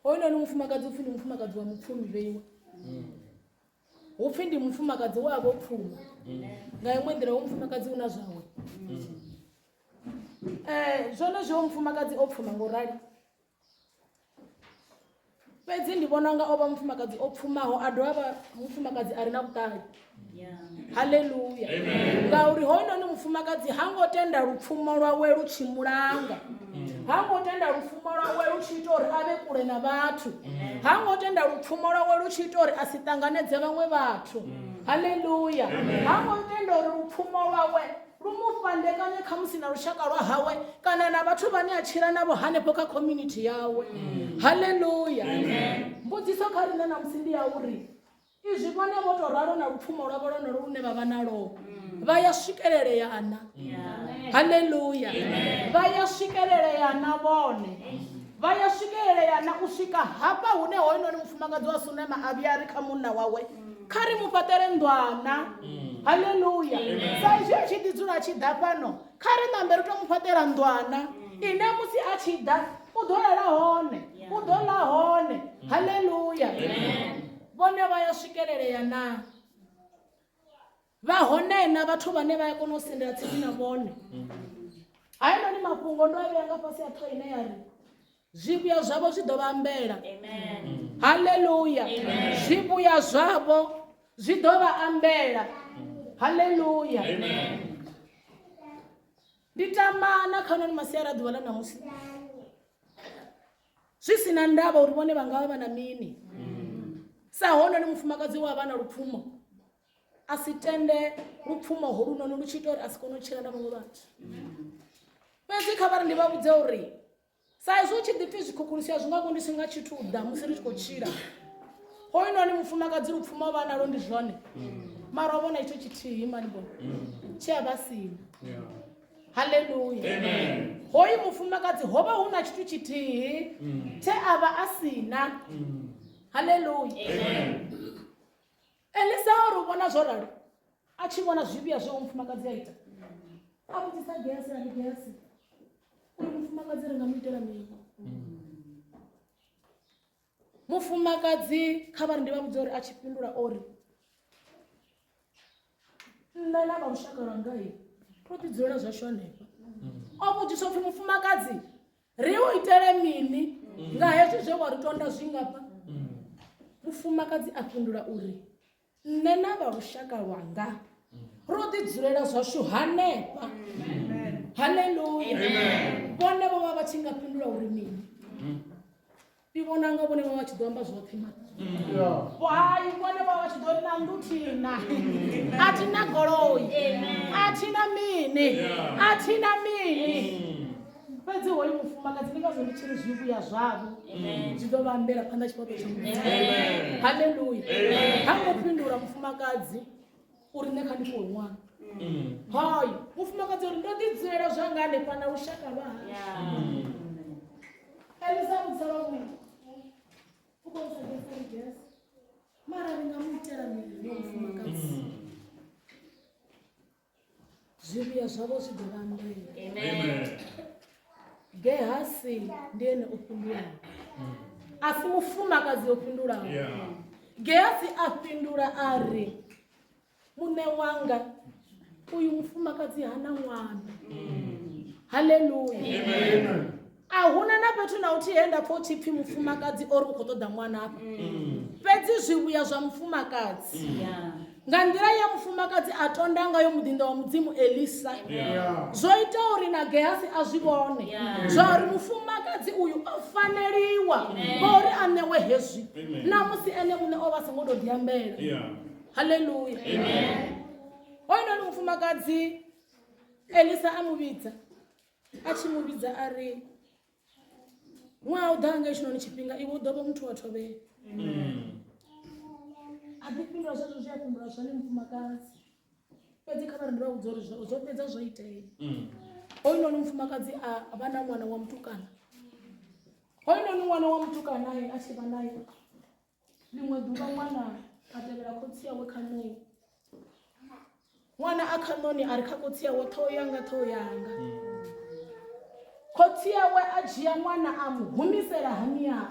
hoyunoni mufumakadzi upfi ndi mufumakadzi wa mupfumi veiwa upfi ndi mufumakadzi wavo pfuma nga imwe nḓila wo mufumakadzi una zwawe zwone zwo mufumakadzi o pfuma ngorali fhedzi ndi vhona nga ova mufumakadzi o pfumaho a dovha vha mufumakadzi a re na vhuṱali. Haleluya. Ngauri hoyunoni mufumakadzi hango tenda lupfumo lwawe lu tshi mulanga hango tenda lupfumo lwawe lu tshi ita uri ave kule na vhathu hango tenda lupfumo lwawe lu tshi ita uri a si ṱanganedze vhaṅwe vhathu. Haleluya. Hango tenda uri lupfumo lwawe lu mufhandekanye khamusi na lushaka lwa hawe kana na vhathu vhane a tshila navho hanefho kha community yawe. Haleluya. Mbudziso kha riṋe namusi ndi ya uri izwi vhone vho to ralo na lupfumo lwavho lwonolo lune vha vha nalo vha ya swikeleleyana. Haleluya. Vha ya swikeleleyana vhone vha ya swikeleleyana u swika hafha hune hoyunoni mufumakadzi wa Sunema a vhuya ri kha munna wawe kha ri mufhaṱele ndwana. Haleluya. Sa izwi a tshi ḓi dzula a tshi ḓa fhano kha ri ṋambe ri to mufhaṱela ndwana ine musi a tshi ḓa u ḓo lela hone u ḓo ḽa hone. Haleluya. Vhone vha ya swikeleleya na vha hone na vhathu vhane vha ya kona u sendela tsini na vhone. Hayanoni mafhungo ndo a vhea nga fhasi ya ṱhoho ine ya ri zwivhuya zwavho zwi ḓo vha ambela. Haleluya. Zwivhuya zwavho zwi ḓo vha ambela. Haleluya. Ndi tamana kha noni masiara ḓuvha ḽa namusi zwi sina ndavha uri vhone vha nga vha vha na mini sa hononi mufumakadzi wa vha na lupfumo a si tende lupfumo holunoni lu tshi ita uri a si kone u tshila na vhaṅwe vhathu. Fhedzi kha vhari ndi vha vhudze uri sa izwi u tshi ḓipfi zwikhukhuliswa zwi nga kondisi nga tshithu u ḓa musi ri tshi khou tshila hoyunoni mufumakadzi lupfumo vha nalo ndi zwone mara o vhona itsho tshithihi mani bona tshi a vha sina. Haleluya. Hoyu mufumakadzi ho vha hu na tshithu tshithihi tshe a vha a sina. Haleluya. Elisa uri u vhona zwo ralo a tshi vhona zwivhuya zwe mufumakadzi a ita a vhudzisa Gehasi na Gehasi uri mufumakadzi ri nga mu itela mini. Mufumakadzi kha vhari ndi vha vhudza uri a tshi fhindula uri nṋe na vha lushaka lwanga ro ḓi dzulela zwashu hanefha. O vhudzisa upfhi mufumakadzi ri u itele mini nga hezwi zwe wa ri tonda zwingafha. Mufumakadzi a fhindula uri nṋe na vha lushaka lwanga ro ḓi dzulela zwashu hanefha. Haleluya. Vhone vho vha vha tshi nga fhindula uri mini ndi vhona nga vhone vha vha tshi ḓo amba zwoṱhe hai vhone vha vha tshi ḓo ri na nduthina a thi na goloi a thi na mini a thi na mini. Fhedzi hoyu mufumakadzi ndi ngazwo ndi tshiri zwivhuya zwavho zwi ḓo vha ambela phanḓa tshifhaṱo tsha Mulungu. Haleluya. Ha ngo fhindula mufumakadzi uri nṋe kha ndi fhiwe ṅwana hayi mufumakadzi uri ndo ḓi dzulela zwanga hanefha na lushaka lwa hashu. Elisa vhudzisa vhaṅwe u khou sa Gehasi mara ri nga mu itela mini no mufumakadzi zwivhuya zwavho zwi ḓo vha ambela. Gehasi ndi ene o fhindulaho a si mufumakadzi o fhindulaho. Gehasi a fhindula a ri muṋe wanga uyu mufumakadzi hana ṅwana. Haleluya. A huna na fhethu na uthihi nda pfha u tshi pfhi mufumakadzi ori u khou ṱoḓa ṅwana hafha. Fhedzi zwivhuya zwa mufumakadzi nga nḓila ya mufumakadzi a tonda ngayo muḓinḓa wa mudzimu Elisa zwo ita uri na Gehasi a zwi vhone zwa uri mufumakadzi uyu o faneliwa uri a ṋewe hezwi namusi ene muṋe o vha songo tou ḓiambela. Haleluya. Hoyunoni mufumakadzi Elisa a mu vhidza a tshi mu vhidza a ri ṅwaha u ḓa nga hetshinoni tshifhinga iwe u ḓo vha muthu wa thovhela. A ḓi fhindula zwezwo zwi a fhindula zwone mufumakadzi. Fhedzi kha vhari ndi vha vhudza uri zwo fhedza zwo itea. Hoyunoni mufumakadzi a vha na ṅwana wa mutukana. Hoyunoni ṅwana wa mutukana a tshi vha naye ḽiṅwe ḓuvha ṅwana a tevhela khotsi yawe khanoni. Ṅwana a khanoni a ri kha khotsi yawe ṱhoho yanga ṱhoho yanga. Khotsi yawe a dzhia ṅwana a mu humisela hani yawe